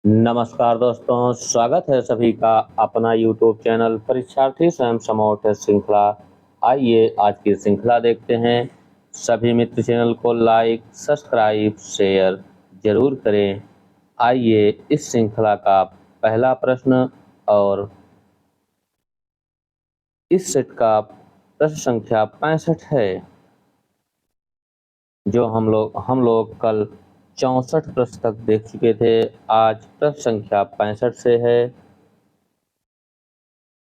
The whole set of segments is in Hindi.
नमस्कार दोस्तों, स्वागत है सभी का अपना YouTube चैनल परीक्षार्थी स्वयं समूह टेस्ट श्रृंखला। आइए आज की श्रृंखला देखते हैं। सभी मित्र चैनल को लाइक, सब्सक्राइब, शेयर जरूर करें। आइए इस श्रृंखला का पहला प्रश्न और इस सेट का प्रश्न संख्या 65 है। जो हम लोग कल 64 प्रश्न तक देख चुके थे। आज प्रश्न संख्या 65 से है।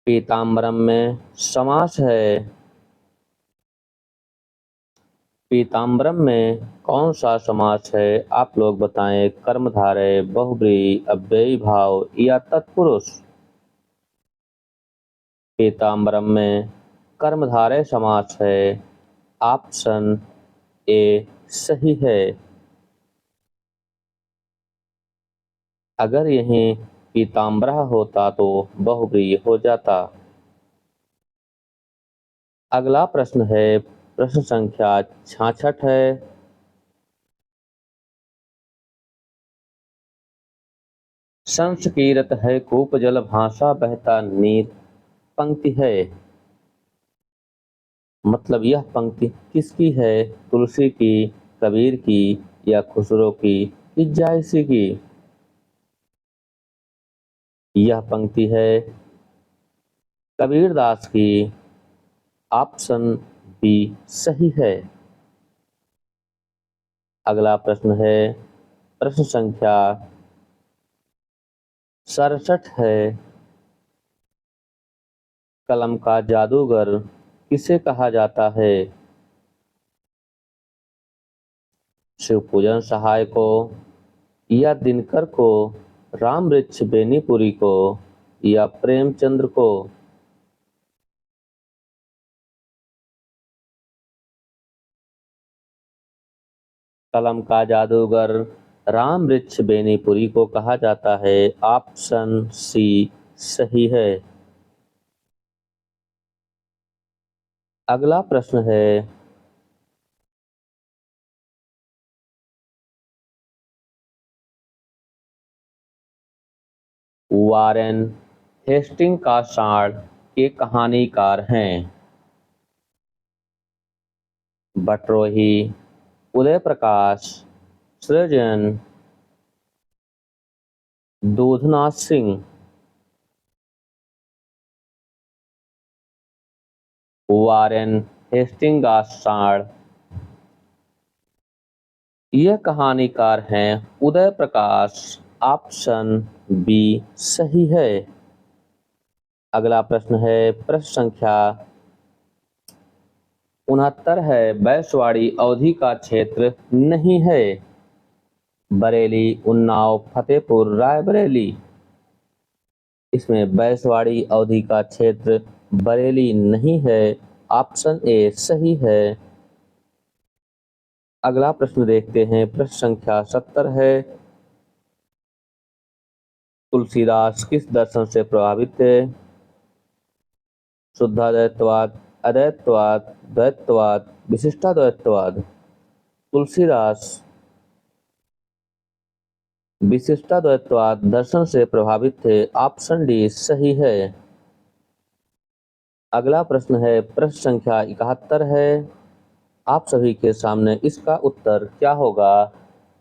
पीताम्बरम में समास है। पीताम्बरम में कौन सा समास है? आप लोग बताएं। कर्मधारय, बहुब्रीहि, अव्ययी भाव या तत्पुरुष? पीताम्बरम में कर्मधारय समास है। ऑप्शन ए सही है। अगर यहीं पीताम्बरा होता तो बहुब्रीहि हो जाता। अगला प्रश्न है, प्रश्न संख्या 66 है। संस्कीरत है कूप जल भाषा बहता नीर पंक्ति है। मतलब यह पंक्ति किसकी है? तुलसी की, कबीर की या खुसरो की जायसी की? यह पंक्ति है कबीरदास की। ऑप्शन बी सही है। अगला प्रश्न है, प्रश्न संख्या 67 है। कलम का जादूगर किसे कहा जाता है? शिव पूजन सहाय को या दिनकर को, राम वृक्ष बेनीपुरी को या प्रेमचंद्र को? कलम का जादूगर राम वृक्ष बेनीपुरी को कहा जाता है। ऑप्शन सी सही है। अगला प्रश्न है, वारेन हेस्टिंग का सांड के कहानीकार हैं? बटरोही, उदय प्रकाश, सृजन, दूधनाथ सिंह? वारेन हेस्टिंग का सांड यह कहानीकार हैं उदय प्रकाश। ऑप्शन बी सही है। अगला प्रश्न है, प्रश्न संख्या 69 है। बैसवाड़ी अवधि का क्षेत्र नहीं है। बरेली, उन्नाव, फतेहपुर, रायबरेली? इसमें बैसवाड़ी अवधि का क्षेत्र बरेली नहीं है। ऑप्शन ए सही है। अगला प्रश्न देखते हैं, प्रश्न संख्या 70 है। तुलसीदास किस दर्शन से प्रभावित थे? शुद्धाद्वैतवाद, अद्वैतवाद, द्वैतवाद, विशिष्टाद्वैतवाद? तुलसीदास विशिष्टाद्वैतवाद दर्शन से प्रभावित थे। ऑप्शन डी सही है। अगला प्रश्न है, प्रश्न संख्या 71 है। आप सभी के सामने इसका उत्तर क्या होगा?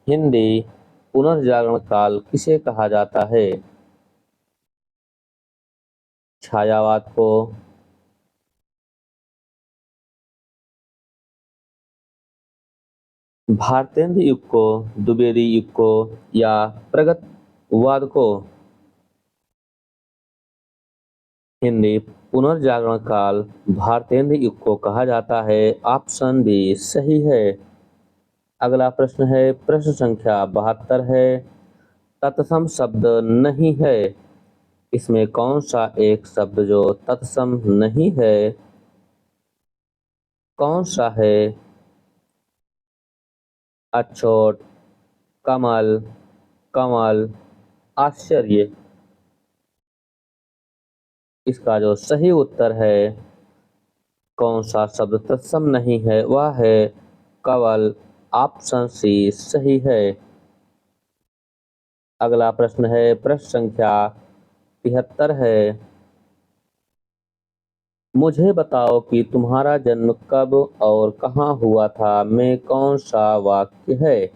हिंदी पुनर्जागरण काल किसे कहा जाता है? छायावाद को, भारतेंद्र युग को, द्विवेदी युग को या प्रगतवाद को? हिंदी पुनर्जागरण काल भारतेंद्र युग को कहा जाता है। ऑप्शन बी सही है। अगला प्रश्न है, प्रश्न संख्या 72 है। तत्सम शब्द नहीं है। इसमें कौन सा एक शब्द जो तत्सम नहीं है? कौन सा है? अछूत, कमल, कमल, आश्चर्य? इसका जो सही उत्तर है, कौन सा शब्द तत्सम नहीं है, वह है कवल। ऑप्शन सी सही है। अगला प्रश्न है प्रश्न संख्या 73 है। मुझे बताओ कि तुम्हारा जन्म कब और कहाँ हुआ था में कौन सा वाक्य है।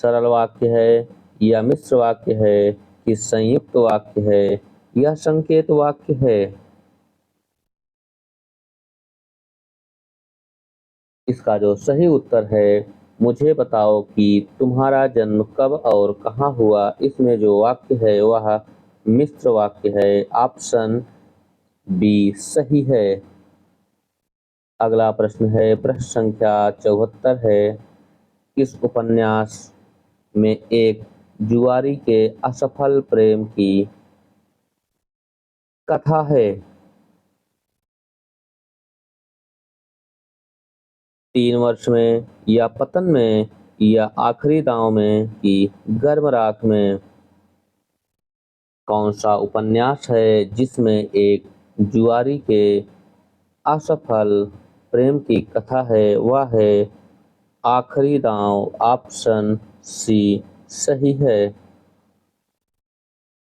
सरल वाक्य है या मिश्र वाक्य है कि संयुक्त वाक्य है या संकेत वाक्य है। इसका जो सही उत्तर है, मुझे बताओ कि तुम्हारा जन्म कब और कहाँ हुआ, इसमें जो वाक्य है वह मिश्र वाक्य है। ऑप्शन बी सही है। अगला प्रश्न है प्रश्न संख्या 74 है। किस उपन्यास में एक जुआरी के असफल प्रेम की कथा है। 3 वर्ष में या पतन में या आखिरी दांव में कि गर्म राख में। कौन सा उपन्यास है जिसमें एक जुआरी के असफल प्रेम की कथा है, वह है आखिरी दांव। ऑप्शन सी सही है।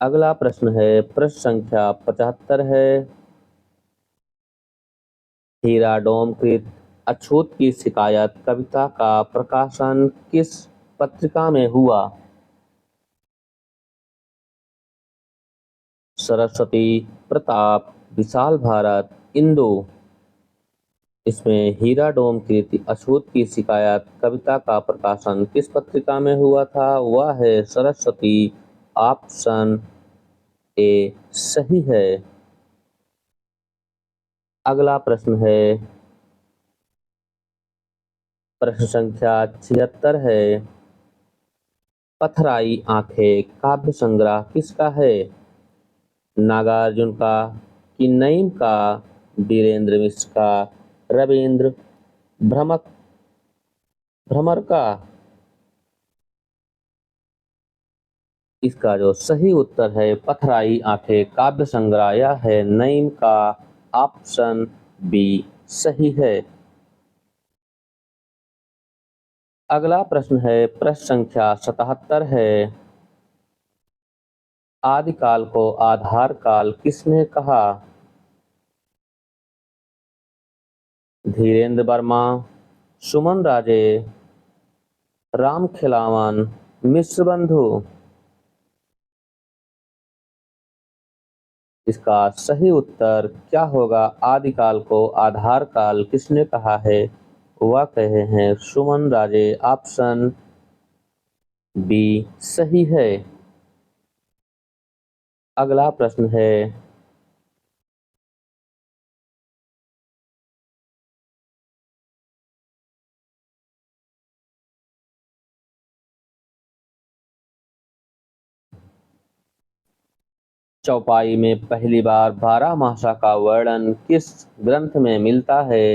अगला प्रश्न है प्रश्न संख्या 75 है। हीरा डोम कृत अछूत की शिकायत कविता का प्रकाशन किस पत्रिका में हुआ। सरस्वती, प्रताप, विशाल भारत, इंदु। इसमें हीरा डोम कृत अछूत की शिकायत कविता का प्रकाशन किस पत्रिका में हुआ था, वह है सरस्वती। ऑप्शन ए सही है। अगला प्रश्न है प्रश्न संख्या 76 है। पथराई आंखें काव्य संग्रह किसका है। नागार्जुन का कि नईम का, वीरेंद्र मिश्र का, रविंद्र भ्रमक भ्रमर का। इसका जो सही उत्तर है पथराई आंखें काव्य संग्रह, यह है नईम का। ऑप्शन बी सही है। अगला प्रश्न है प्रश्न संख्या 77 है। आदिकाल को आधार काल किसने कहा। धीरेन्द्र वर्मा, सुमन राजे, राम खिलावन, मिश्र बंधु। इसका सही उत्तर क्या होगा। आदिकाल को आधार काल किसने कहा है, वह कहे हैं सुमन राजे। ऑप्शन बी सही है। अगला प्रश्न है चौपाई में पहली बार 12 मासा का वर्णन किस ग्रंथ में मिलता है।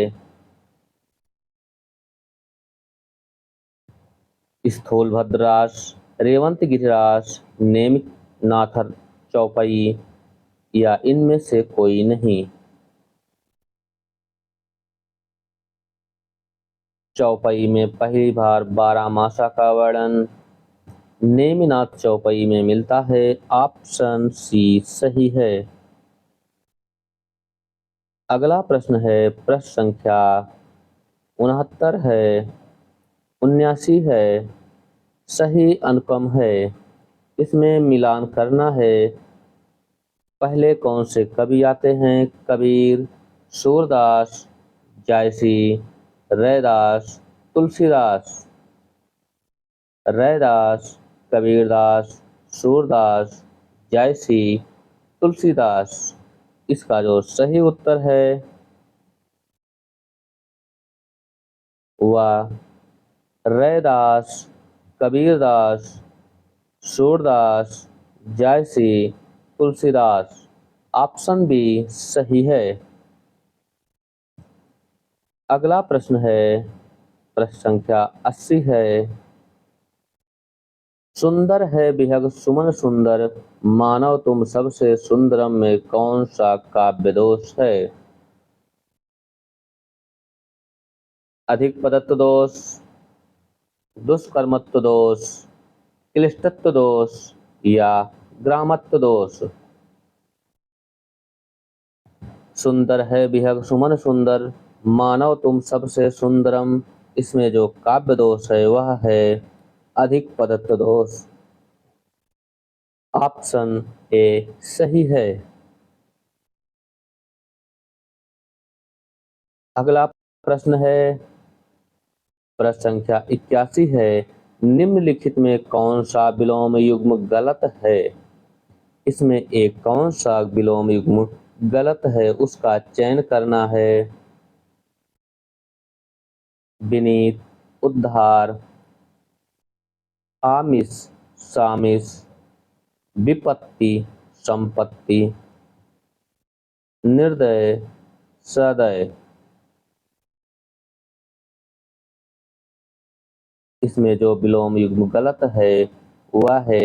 स्थूलभद्रास, रेवंत गिरिरास, नेमिनाथ चौपाई या इनमें से कोई नहीं। चौपाई में पहली बार 12 मासा का वर्णन नेमिनाथ चौपाई में मिलता है। ऑप्शन सी सही है। अगला प्रश्न है प्रश्न संख्या 69 है। 79 है। सही अनुक्रम है, इसमें मिलान करना है। पहले कौन से कवि आते हैं। कबीर, सूरदास, जायसी, रैदास, तुलसीदास। रैदास, कबीरदास, सूरदास, जायसी, तुलसीदास। इसका जो सही उत्तर है वह रैदास, कबीरदास, सूरदास, जायसी, तुलसीदास। ऑप्शन बी सही है। अगला प्रश्न है प्रश्न संख्या 80 है। सुंदर है बिहग सुमन सुंदर, मानव तुम सबसे सुंदरम में कौन सा काव्य दोष है। अधिक पदत्व दोष, दुष्कर्मत्व दोष, क्लिष्टत्व दोष या ग्रामत्व दोष। सुंदर है विहग सुमन सुंदर, मानव तुम सबसे सुंदरम। इसमें जो काव्य दोष है वह है अधिक पदत्व दोष। ऑप्शन ए सही है। अगला प्रश्न है, प्रश्न संख्या 81 है, निम्नलिखित में कौन सा विलोम युग्म गलत है। इसमें एक कौन सा विलोम युग्म गलत है उसका चयन करना है। विनीत, उद्धार, आमिष, सामिष, विपत्ति, संपत्ति, निर्दय, सदय। इसमें जो विलोम युग्म गलत है वह है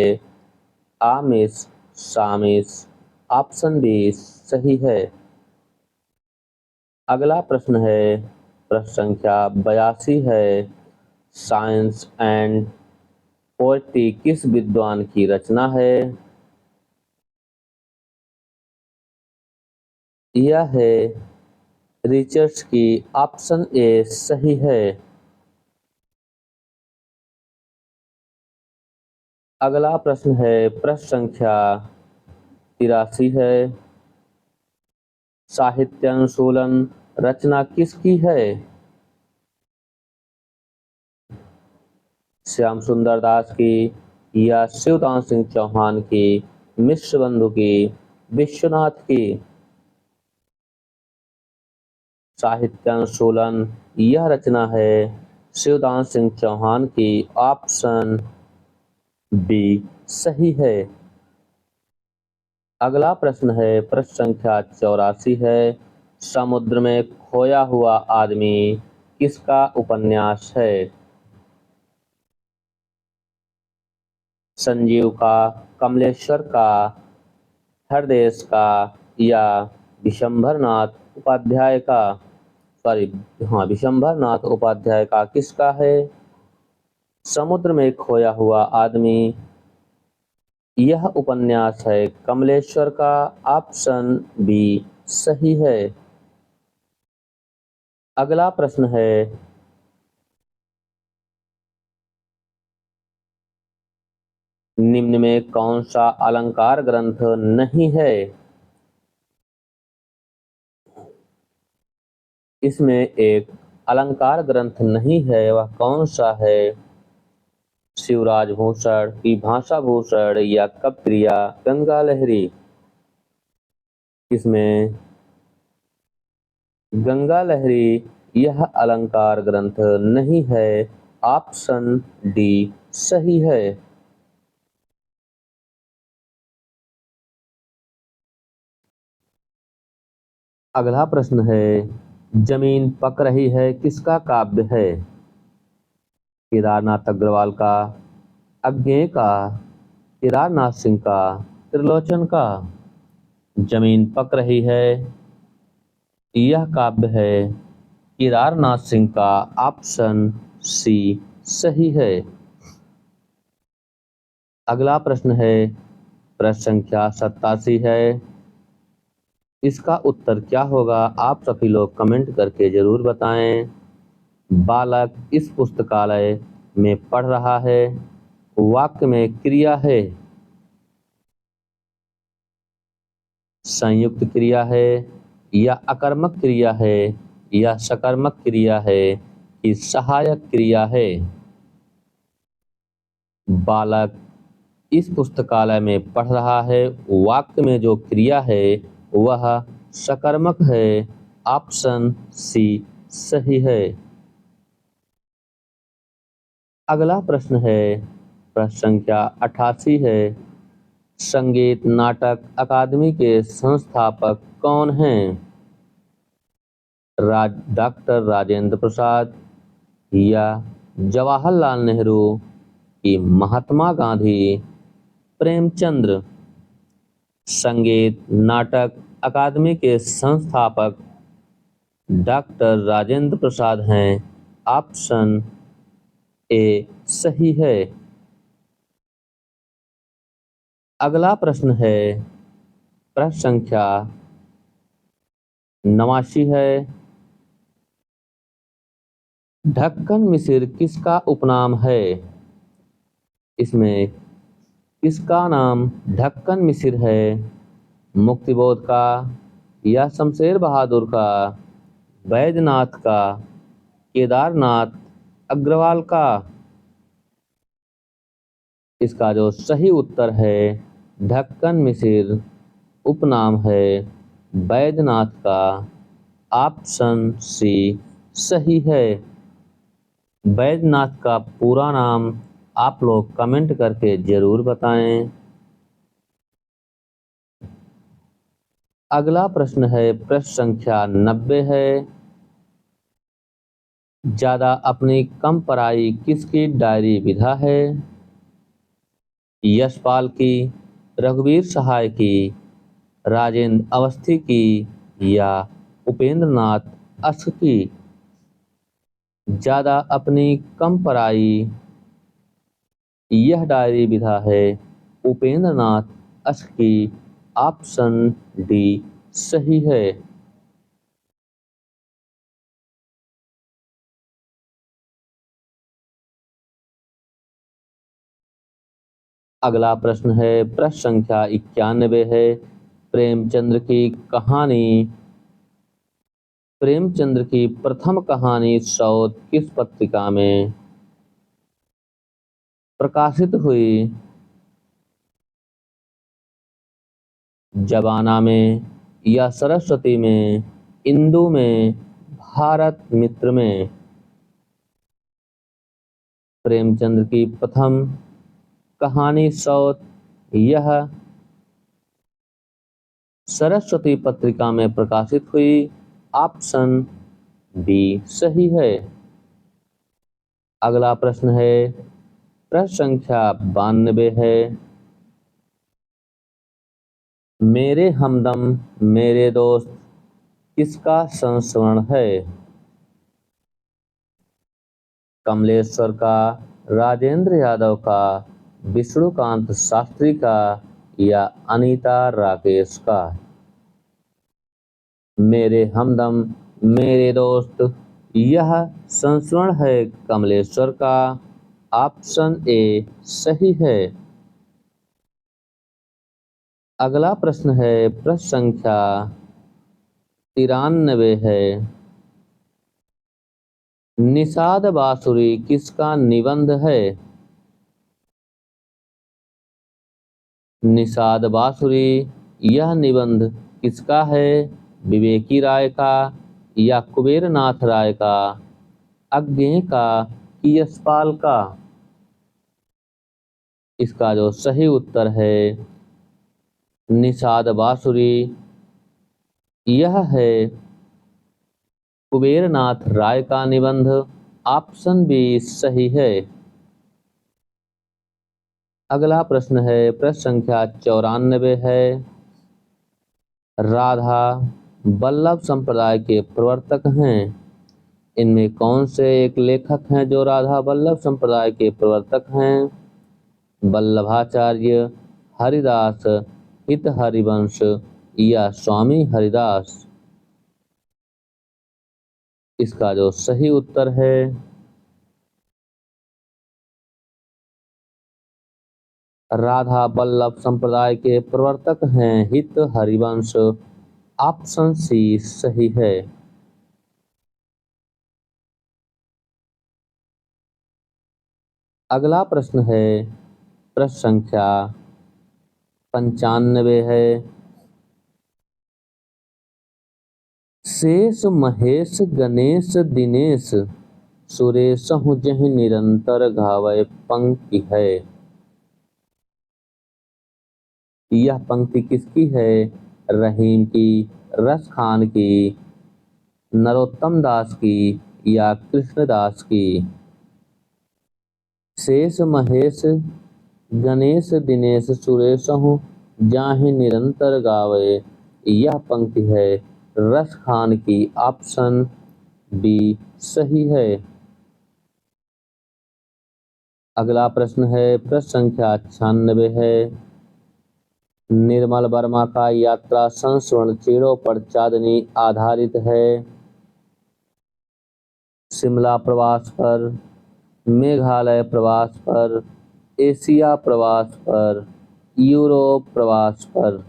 आमिष, सामिष। ऑप्शन बी सही है। अगला प्रश्न है, प्रश्न संख्या 82 है, साइंस एंड पोएट्री किस विद्वान की रचना है। यह है रिचर्ड्स की। ऑप्शन ए सही है। अगला प्रश्न है, प्रश्न संख्या 83 है, साहित्य अनुशूलन रचना किसकी है। श्याम सुंदर दास की या शिवदास सिंह चौहान की, मिश्र बंधु की, विश्वनाथ की। साहित्य अनुशूलन यह रचना है शिवदास सिंह चौहान की। ऑप्शन बी सही है। अगला प्रश्न है, प्रश्न संख्या 84 है, समुद्र में खोया हुआ आदमी किसका उपन्यास है। संजीव का, कमलेश्वर का, हरदेश का या विशंभरनाथ उपाध्याय का। विशंभरनाथ उपाध्याय का किसका है। समुद्र में खोया हुआ आदमी यह उपन्यास है कमलेश्वर का। ऑप्शन बी सही है। अगला प्रश्न है, निम्न में कौन सा अलंकार ग्रंथ नहीं है। इसमें एक अलंकार ग्रंथ नहीं है, वह कौन सा है। शिवराज भूषण की भाषा भूषण या कप्रिया गंगा लहरी। इसमें गंगा लहरी यह अलंकार ग्रंथ नहीं है। ऑप्शन डी सही है। अगला प्रश्न है, जमीन पक रही है किसका काव्य है। केदारनाथ अग्रवाल का, अज्ञेय का, केदारनाथ सिंह का, त्रिलोचन का। जमीन पक रही है यह काव्य है केदारनाथ सिंह का। ऑप्शन सी सही है। अगला प्रश्न है, प्रश्न संख्या 87 है, इसका उत्तर क्या होगा आप सभी लोग कमेंट करके जरूर बताएं। बालक इस पुस्तकालय में पढ़ रहा है, वाक्य में क्रिया है। संयुक्त क्रिया है या अकर्मक क्रिया है या सकर्मक क्रिया है कि सहायक क्रिया है। बालक इस पुस्तकालय में पढ़ रहा है, वाक्य में जो क्रिया है वह सकर्मक है। ऑप्शन सी सही है। अगला प्रश्न है, प्रश्न संख्या 88 है, संगीत नाटक अकादमी के संस्थापक कौन हैं। डॉक्टर राजेंद्र प्रसाद या जवाहरलाल नेहरू की महात्मा गांधी, प्रेमचंद्र। संगीत नाटक अकादमी के संस्थापक डॉक्टर राजेंद्र प्रसाद हैं। ऑप्शन ए सही है। अगला प्रश्न है प्रश्न संख्या 89 है। ढक्कन मिसिर किसका उपनाम है? इसमें किसका नाम ढक्कन मिसिर है? मुक्तिबोध का या शमशेर बहादुर का, बैजनाथ का, केदारनाथ अग्रवाल का? इसका जो सही उत्तर है ढक्कन मिसिर उपनाम है बैजनाथ का। ऑप्शन सी सही है। बैजनाथ का पूरा नाम आप लोग कमेंट करके जरूर बताएं। अगला प्रश्न है प्रश्न संख्या 90 है। ज्यादा अपनी कम पराई किसकी डायरी विधा है? यशपाल की, रघुवीर सहाय की, राजेंद्र अवस्थी की या उपेंद्रनाथ अश्क की? ज्यादा अपनी कम पराई यह डायरी विधा है उपेंद्रनाथ अश्क की। ऑप्शन डी सही है। अगला प्रश्न है प्रश्न संख्या 91 है। प्रेमचंद्र की कहानी प्रेमचंद्र की प्रथम कहानी सौत किस पत्रिका में प्रकाशित हुई? जबाना में या सरस्वती में, इंदु में, भारत मित्र में? प्रेमचंद्र की प्रथम कहानी सौत यह सरस्वती पत्रिका में प्रकाशित हुई। ऑप्शन बी सही है। अगला प्रश्न है प्रश्न संख्या 92 है। मेरे हमदम मेरे दोस्त किसका संस्मरण है? कमलेश्वर का, राजेंद्र यादव का, विष्णुकांत शास्त्री का या अनीता राकेश का? मेरे हमदम मेरे दोस्त यह संस्मरण है कमलेश्वर का। ऑप्शन ए सही है। अगला प्रश्न है प्रश्न संख्या 93 है। निषाद बांसुरी किसका निबंध है? निषाद बांसुरी यह निबंध किसका है? विवेकी राय का या कुबेरनाथ राय का, अज्ञेय का कि यशपाल का? इसका जो सही उत्तर है निषाद बांसुरी यह है कुबेरनाथ राय का निबंध। ऑप्शन बी सही है। अगला प्रश्न है प्रश्न संख्या 94 है। राधा वल्लभ संप्रदाय के प्रवर्तक हैं। इनमें कौन से एक लेखक हैं जो राधा वल्लभ संप्रदाय के प्रवर्तक हैं? वल्लभाचार्य, हरिदास, हित हरिवंश या स्वामी हरिदास? इसका जो सही उत्तर है राधा वल्लभ संप्रदाय के प्रवर्तक हैं हित हरिवंश। ऑप्शन सी सही है। अगला प्रश्न है प्रश्न संख्या 95 है। शेष महेश गणेश दिनेश सुरेशहु जहि निरंतर घावै पंक्ति है। यह पंक्ति किसकी है? रहीम की, रस खान की, नरोत्तम दास की या कृष्णदास की? शेष महेश गणेश दिनेश सुरेशहु जाहि निरंतर गावे यह पंक्ति है रस खान की। ऑप्शन बी सही है। अगला प्रश्न है प्रश्न संख्या 96 है। निर्मल वर्मा का यात्रा संस्मरण चिड़ों पर चांदनी आधारित है। शिमला प्रवास पर, मेघालय प्रवास पर, एशिया प्रवास पर, यूरोप प्रवास पर।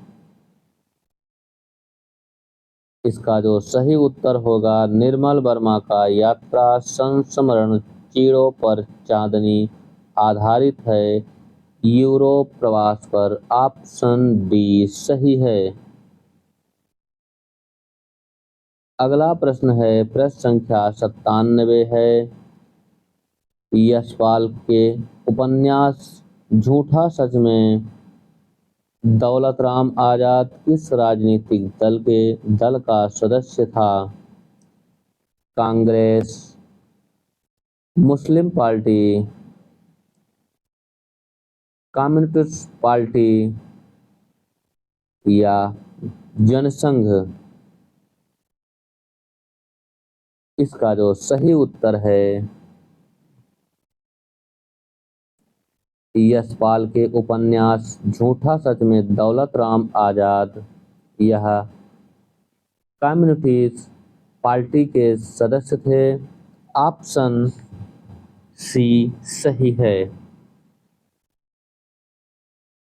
इसका जो सही उत्तर होगा निर्मल वर्मा का यात्रा संस्मरण चिड़ों पर चांदनी आधारित है, यूरोप प्रवास पर। ऑप्शन डी सही है। अगला प्रश्न है प्रश्न संख्या 97 है। यशपाल के उपन्यास झूठा सच में दौलत राम आजाद किस राजनीतिक दल का सदस्य था? Congress, Muslim party, communist party या जनसंघ? इसका जो सही उत्तर है यशपाल के उपन्यास झूठा सच में दौलत राम आजाद, यह कम्युनिस्ट पार्टी के सदस्य थे। ऑप्शन सी सही है।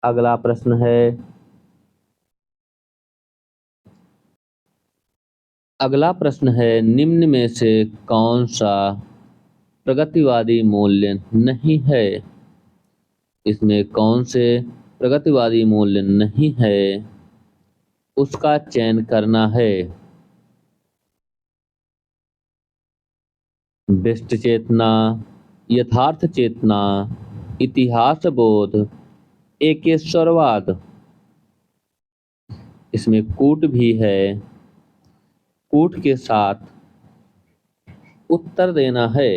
अगला प्रश्न है निम्न में से कौन सा प्रगतिवादी मूल्य नहीं है? इसमें कौन से प्रगतिवादी मूल्य नहीं है उसका चयन करना है। विशिष्ट चेतना, यथार्थ चेतना, इतिहास बोध, एकेश्वरवाद। इसमें कूट भी है, कूट के साथ उत्तर देना है।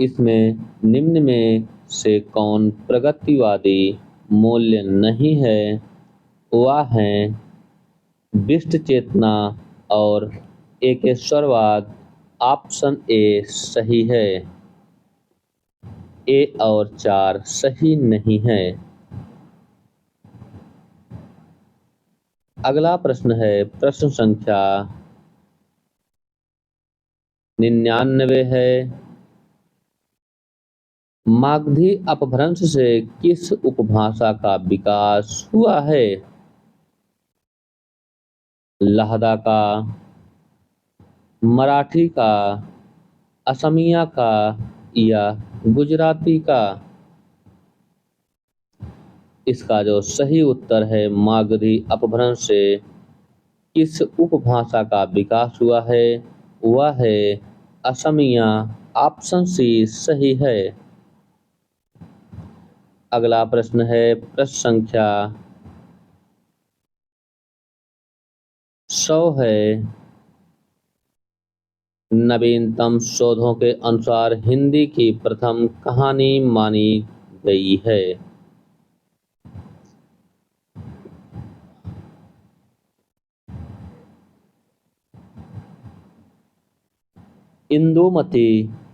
इसमें निम्न में से कौन प्रगतिवादी मूल्य नहीं है? वह है विशिष्ट चेतना और एकेश्वरवाद। ऑप्शन ए सही है। ए और 4 सही नहीं है। अगला प्रश्न है प्रश्न संख्या 99 है। मागधी अपभ्रंश से किस उपभाषा का विकास हुआ है? लहदा का, मराठी का, असमिया का या गुजराती का? इसका जो सही उत्तर है मागधी अपभ्रंश से किस उपभाषा का विकास हुआ है वह है असमिया। ऑप्शन सी सही है। अगला प्रश्न है प्रश्न संख्या 100 है। नवीनतम शोधों के अनुसार हिंदी की प्रथम कहानी मानी गई है। इंदुमती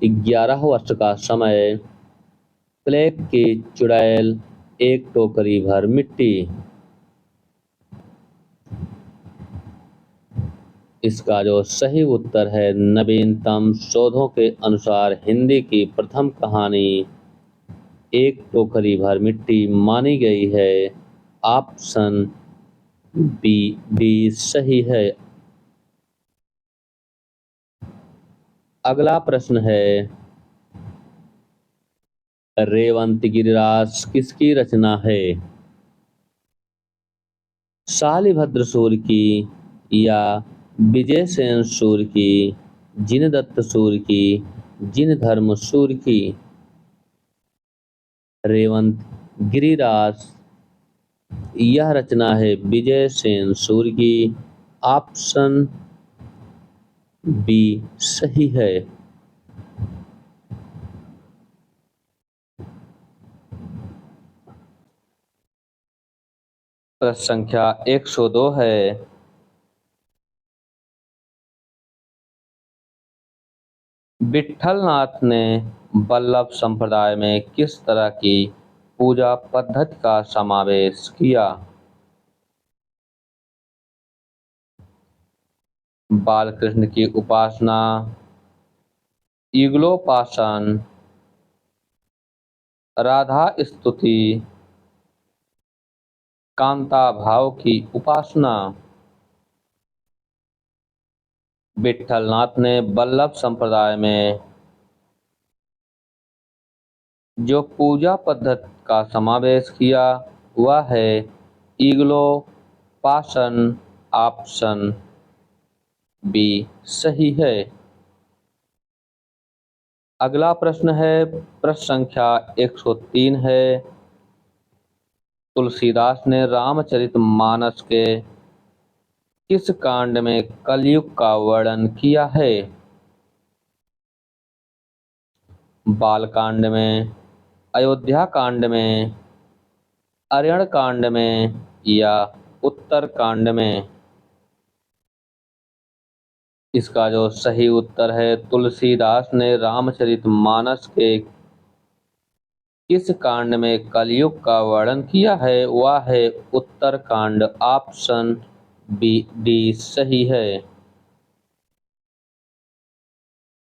11 वर्ष का समय, प्लेग की चुड़ैल, एक टोकरी भर मिट्टी। इसका जो सही उत्तर है नवीनतम शोधों के अनुसार हिंदी की प्रथम कहानी एक टोकरी भर मिट्टी मानी गई है। ऑप्शन बी सही है। अगला प्रश्न है रेवंत गिरिराज किसकी रचना है? शालिभद्र सूर्य की या विजय सेन सूर्य की, जिनदत्त सूर्य की, जिनधर्म सूर्य की? रेवंत गिरिराज, यह रचना है विजय सेन सूर्य की। ऑप्शन बी सही है। प्रश्न संख्या 102 है। विट्ठलनाथ ने वल्लभ संप्रदाय में किस तरह की पूजा पद्धति का समावेश किया? बालकृष्ण की उपासना, युगलोपासन, राधा स्तुति, कांता भाव की उपासना। विठलनाथ ने वल्लभ संप्रदाय में जो पूजा पद्धति का समावेश किया वह है युगलोपासन ऑप्शन बी सही है। अगला प्रश्न है, प्रश्न संख्या 103 है। तुलसीदास ने रामचरितमानस के किस कांड में कलयुग का वर्णन किया है? बाल कांड में, अयोध्या कांड में, अरण्य कांड में या उत्तर कांड में? इसका जो सही उत्तर है, तुलसीदास ने रामचरितमानस के किस कांड में कलयुग का वर्णन किया है वह है उत्तर कांड, ऑप्शन बी डी सही है।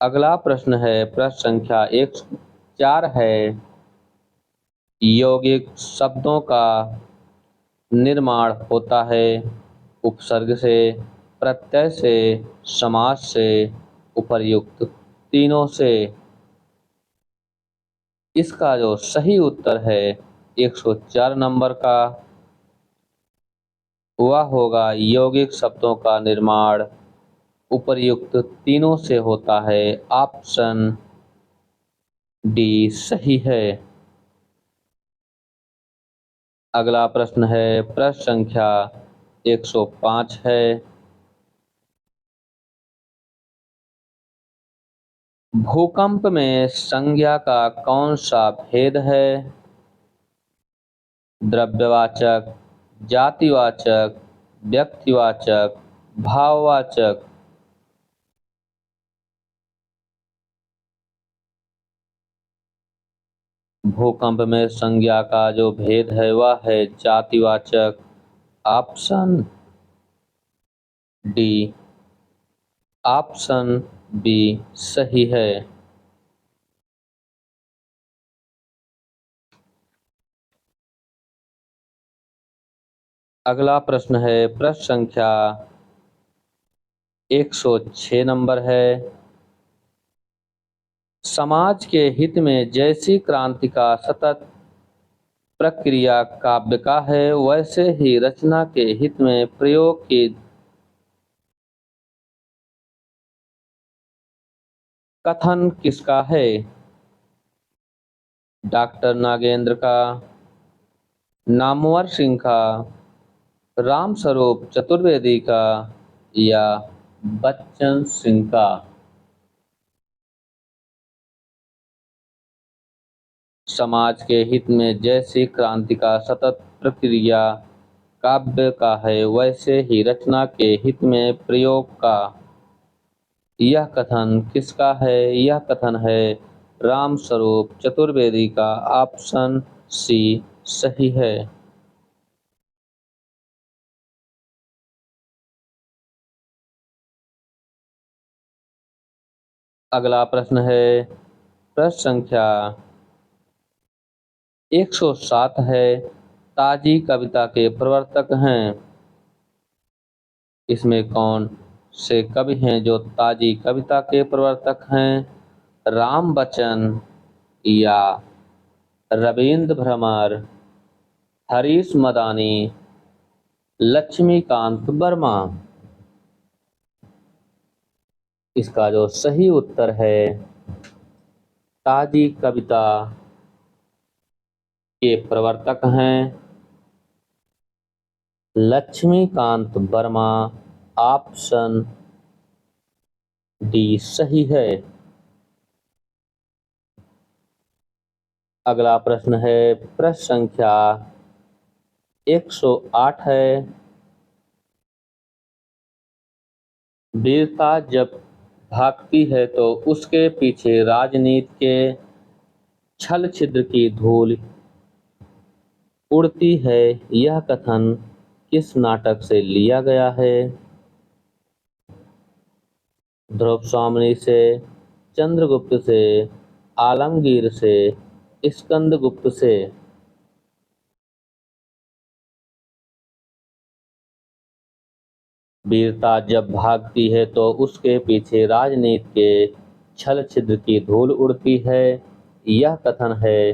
अगला प्रश्न है, प्रश्न संख्या 104 है। यौगिक शब्दों का निर्माण होता है उपसर्ग से, प्रत्यय से, समास से, उपर्युक्त तीनों से। इसका जो सही उत्तर है 104 नंबर का वह होगा यौगिक शब्दों का निर्माण उपर्युक्त तीनों से होता है, ऑप्शन डी सही है। अगला प्रश्न है, प्रश्न संख्या 105 है। भूकंप में संज्ञा का कौन सा भेद है? द्रव्यवाचक, जातिवाचक, व्यक्तिवाचक, भाववाचक। भूकंप में संज्ञा का जो भेद है वह है जातिवाचक, ऑप्शन डी, ऑप्शन बी सही है। अगला प्रश्न है, प्रश्न संख्या 106 नंबर है। समाज के हित में जैसी क्रांति का सतत प्रक्रिया काव्य का है वैसे ही रचना के हित में प्रयोग की कथन किसका है? डॉक्टर नागेंद्र का, नामवर सिंह का, रामस्वरूप चतुर्वेदी का या बच्चन सिंह का? समाज के हित में जैसी क्रांति का सतत प्रक्रिया काव्य का है वैसे ही रचना के हित में प्रयोग का यह कथन किसका है? यह कथन है रामस्वरूप चतुर्वेदी का, ऑप्शन सी सही है। अगला प्रश्न है, प्रश्न संख्या 107 है। ताजी कविता के प्रवर्तक हैं। इसमें कौन से कवि हैं जो ताजी कविता के प्रवर्तक हैं? राम बच्चन या रविंद्र भ्रमर, हरीश मदानी, लक्ष्मीकांत वर्मा? इसका जो सही उत्तर है ताजी कविता के प्रवर्तक हैं लक्ष्मीकांत वर्मा, ऑप्शन डी सही है। अगला प्रश्न है, प्रश्न संख्या 108 है। वीरता जब भागती है तो उसके पीछे राजनीति के छल छिद्र की धूल उड़ती है यह कथन किस नाटक से लिया गया है? ध्रुव स्वामिनी से, चंद्रगुप्त से, आलमगीर से, स्कंदगुप्त से। वीरता जब भागती है तो उसके पीछे राजनीति के छल छिद्र की धूल उड़ती है। यह कथन है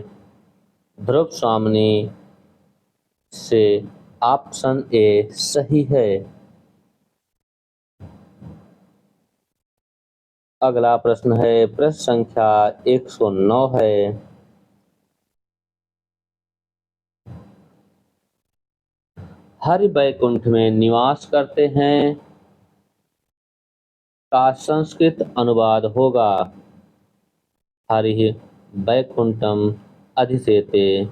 ध्रुव स्वामिनी से। ऑप्शन ए सही है। अगला प्रश्न है, प्रश्न संख्या 109 है। हरि बैकुंठ में निवास करते हैं का संस्कृत अनुवाद होगा। हरिः बैकुंठम अधिसेते,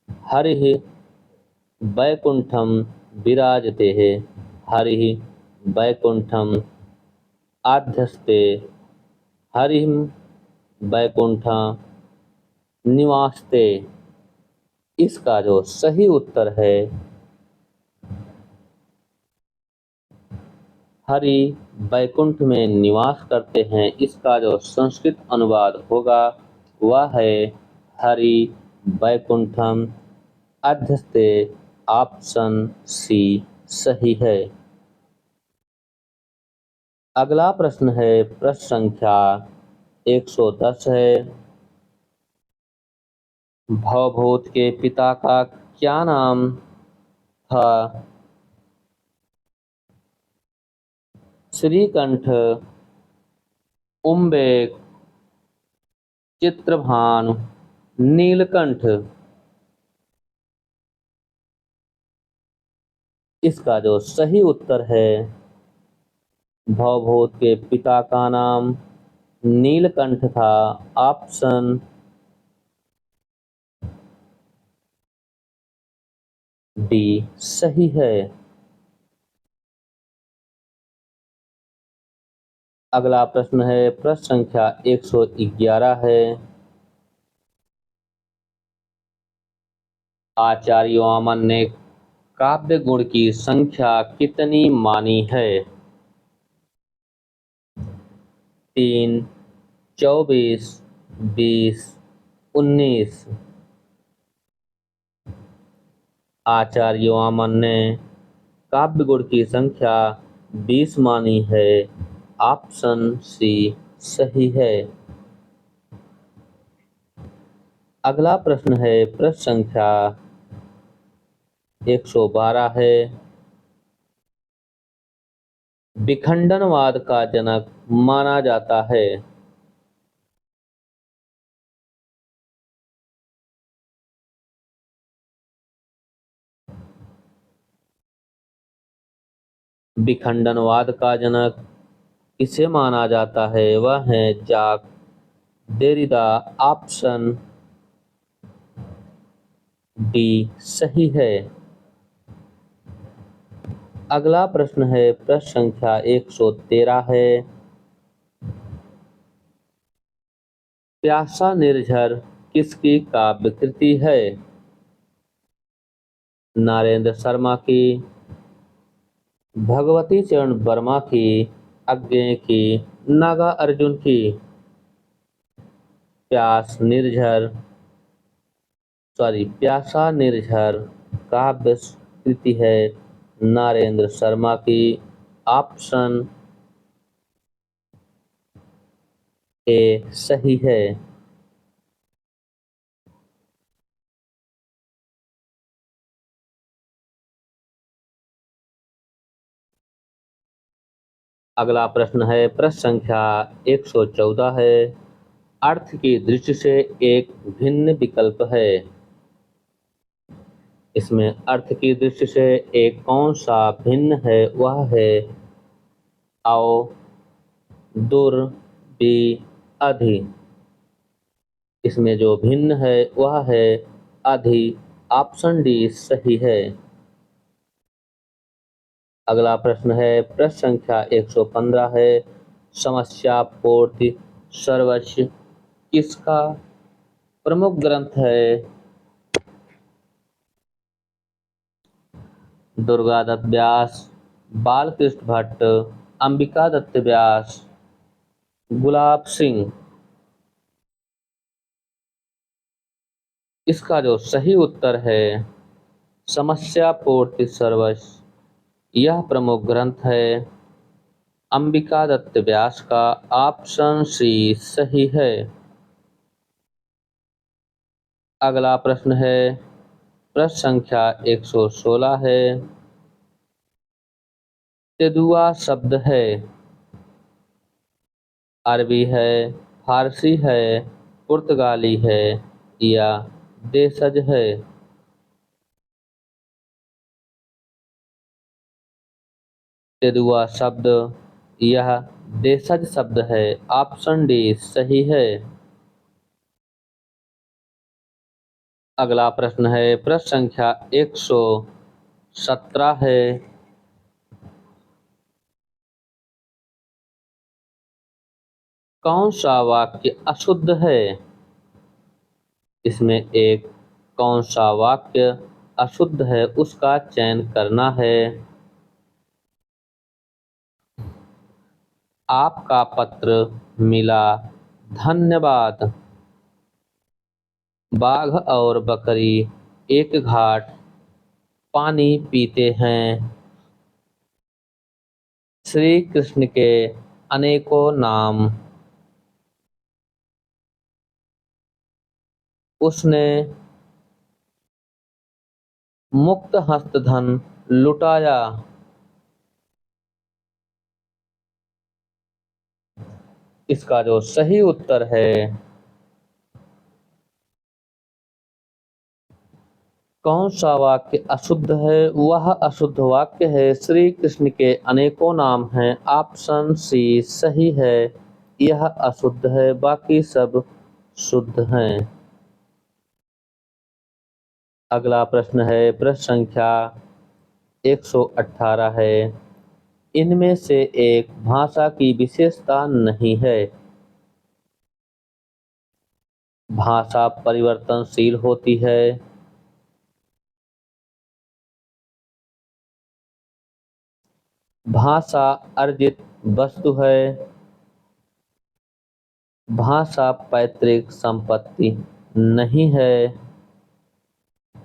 हरिः बैकुंठम विराजते, हरिः बैकुंठम आध्यस्ते, हरिः बैकुंठम निवासते। इसका जो सही उत्तर है हरि बैकुंठ में निवास करते हैं, इसका जो संस्कृत अनुवाद होगा वह है हरि बैकुंठम अध्यस्ते। ऑप्शन सी सही है। अगला प्रश्न है, प्रश्न संख्या 110 है। भवभूत के पिता का क्या नाम था? श्रीकंठ, उम्बेक, चित्रभानु, नीलकंठ। इसका जो सही उत्तर है भवभूत के पिता का नाम नीलकंठ था। ऑप्शन डी सही है। अगला प्रश्न है, प्रश्न संख्या 111 है। आचार्य वामन ने काव्य गुण की संख्या कितनी मानी है? 3, 24, 20, 19। आचार्य वामन ने काव्य गुण की संख्या 20 मानी है। ऑप्शन सी सही है। अगला प्रश्न है, प्रश्न संख्या 112 है। विखंडनवाद का जनक माना जाता है। विखंडनवाद का जनक किसे माना जाता है? वह है जाक देरिदा। ऑप्शन डी सही है। अगला प्रश्न है, प्रश्न संख्या 113 है। प्यासा निर्झर किसकी काव्य कृति है? नरेंद्र शर्मा की, भगवती चरण वर्मा की, अज्ञेय की, नागा अर्जुन की। प्यासा निर्झर काव्य कृति है नरेंद्र शर्मा की। ऑप्शन ए सही है। अगला प्रश्न है, प्रश्न संख्या 114 है। अर्थ की दृष्टि से एक भिन्न विकल्प है। इसमें अर्थ की दृष्टि से एक कौन सा भिन्न है? वह है आओ, दुर, बी, अधि। इसमें जो भिन्न है वह है अधि। ऑप्शन डी सही है। अगला प्रश्न है, प्रश्न संख्या 115 है। समस्या पूर्ति सर्वस्व किसका प्रमुख ग्रंथ है? दुर्गा दत्त व्यास, बालकृष्ण भट्ट, अंबिका दत्त व्यास, गुलाब सिंह। इसका जो सही उत्तर है समस्या पूर्ति सर्वस्व, यह प्रमुख ग्रंथ है अंबिका दत्त व्यास का। ऑप्शन सी सही है। अगला प्रश्न है, प्रश्न संख्या 116 है। तेंदुआ शब्द है, अरबी है, फारसी है, पुर्तगाली है या देशज है। तेंदुआ शब्द यह देशज शब्द है। ऑप्शन डी सही है। अगला प्रश्न है, प्रश्न संख्या 117 है। कौन सा वाक्य अशुद्ध है? इसमें एक कौन सा वाक्य अशुद्ध है उसका चयन करना है। आपका पत्र मिला, धन्यवाद। बाघ और बकरी एक घाट पानी पीते हैं। श्री कृष्ण के अनेकों नाम। उसने मुक्त हस्त धन लुटाया। इसका जो सही उत्तर है कौन सा वाक्य अशुद्ध है, वह अशुद्ध वाक्य है श्री कृष्ण के अनेकों नाम हैं। ऑप्शन सी सही है। यह अशुद्ध है, बाकी सब शुद्ध हैं। अगला प्रश्न है, प्रश्न संख्या 118 है। इनमें से एक भाषा की विशेषता नहीं है। भाषा परिवर्तनशील होती है। भाषा अर्जित वस्तु है। भाषा पैतृक संपत्ति नहीं है।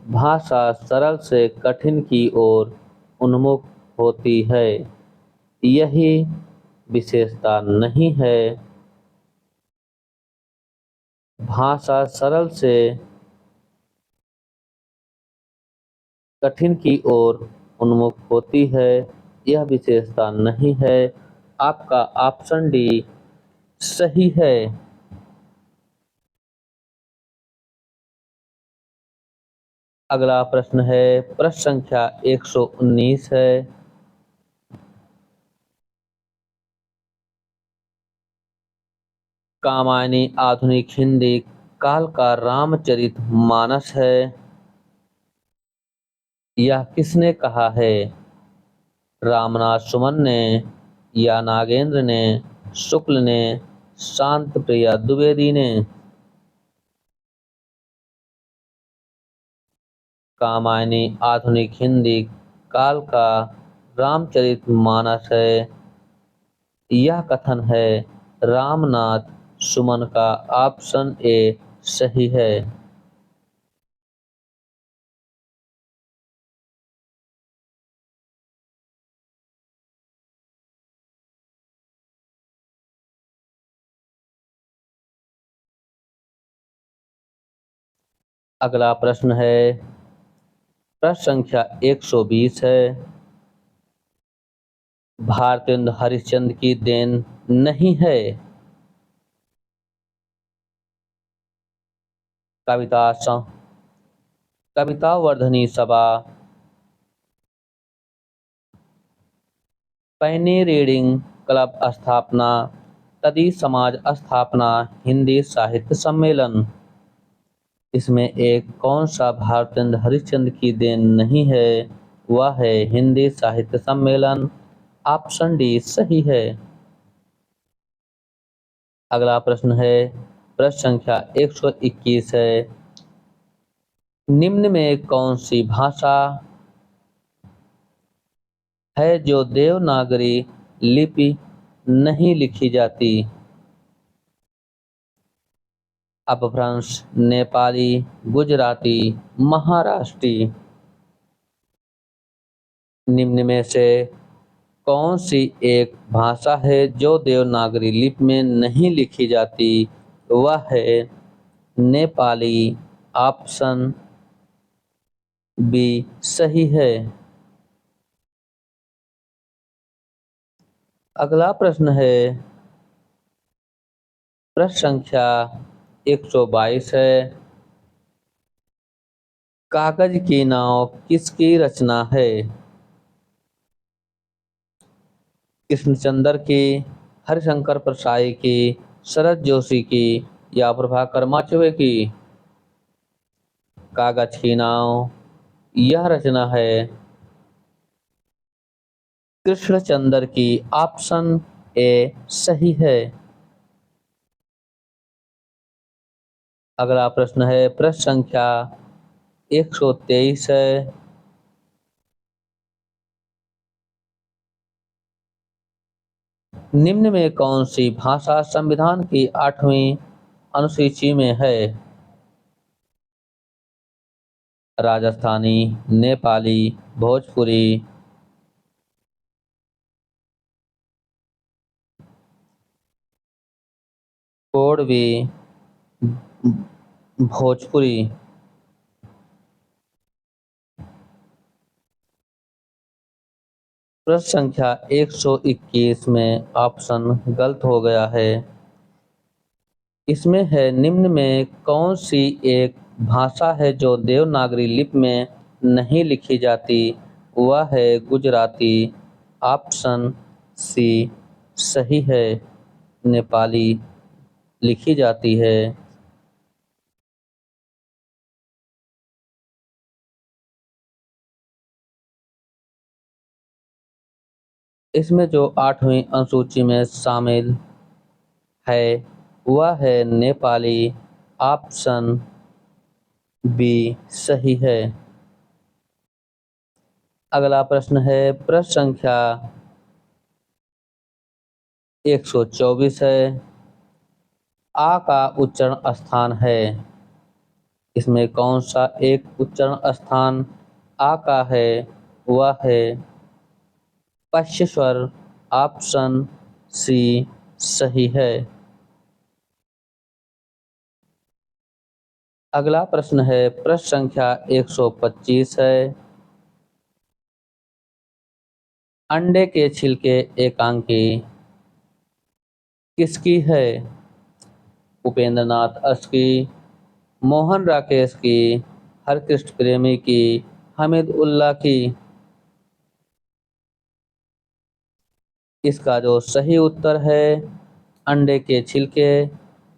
भाषा सरल से कठिन की ओर उन्मुख होती है। यही विशेषता नहीं है। भाषा सरल से कठिन की ओर उन्मुख होती है, यह विशेषता नहीं है। आपका ऑप्शन डी सही है। अगला प्रश्न है, प्रश्न संख्या 119 है। कामायनी आधुनिक हिंदी काल का रामचरितमानस है। यह किसने कहा है? रामनाथ सुमन ने या नागेंद्र ने, शुक्ल ने, शांत प्रिया द्विवेदी ने? कामायनी आधुनिक हिंदी काल का रामचरितमानस है। यह कथन है रामनाथ सुमन का। ऑप्शन ए सही है। अगला प्रश्न है, प्रश्न संख्या 120 है। भारतेंदु हरिश्चंद्र की देन नहीं है। कविता कविता वर्धनी सभा, पैनी रीडिंग क्लब स्थापना, तदी समाज स्थापना, हिंदी साहित्य सम्मेलन। इसमें एक कौन सा भारतेंदु हरिश्चंद्र की देन नहीं है? वह है हिंदी साहित्य सम्मेलन। ऑप्शन डी सही है। अगला प्रश्न है, प्रश्न संख्या 121 है। निम्न में कौन सी भाषा है जो देवनागरी लिपि नहीं लिखी जाती? अपभ्रंश, नेपाली, गुजराती, महाराष्ट्री। निम्न में से कौन सी एक भाषा है जो देवनागरी लिपि में नहीं लिखी जाती? वह है नेपाली। ऑप्शन बी सही है। अगला प्रश्न है, प्रश्न संख्या 122 है। कागज की नाव किसकी रचना है? कृष्णचंद्र की, हरिशंकर परसाई की, शरद जोशी की या प्रभाकर माचवे की? कागज की नाव यह रचना है कृष्णचंद्र की। ऑप्शन ए सही है। अगला प्रश्न है, प्रश्न संख्या 123 है। निम्न में कौन सी भाषा संविधान की 8वीं अनुसूची में है? राजस्थानी, नेपाली, भोजपुरी। कोडवी, भोजपुरी। प्रश्न संख्या 121 में ऑप्शन गलत हो गया है। इसमें है, निम्न में कौन सी एक भाषा है जो देवनागरी लिपि में नहीं लिखी जाती? वह है गुजराती। ऑप्शन सी सही है। नेपाली लिखी जाती है। इसमें जो 8वीं अनुसूची में शामिल है वह है नेपाली। ऑप्शन बी सही है। अगला प्रश्न है, प्रश्न संख्या 124 है। आ का उच्चारण स्थान है। इसमें कौन सा एक उच्चारण स्थान आ का है? वह है पश्य स्वर। ऑप्शन सी सही है। अगला प्रश्न है, प्रश्न संख्या 125 है। अंडे के छिलके एकांकी किसकी है? उपेंद्र नाथ अश की, मोहन राकेश की, हरकृष्ण प्रेमी की, हामिद उल्लाह की? इसका जो सही उत्तर है, अंडे के छिलके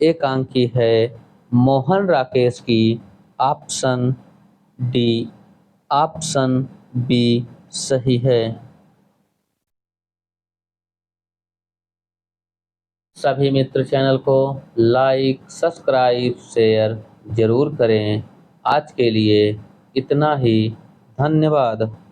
एकांकी है मोहन राकेश की। ऑप्शन डी, ऑप्शन बी सही है। सभी मित्र चैनल को लाइक, सब्सक्राइब, शेयर जरूर करें। आज के लिए इतना ही। धन्यवाद।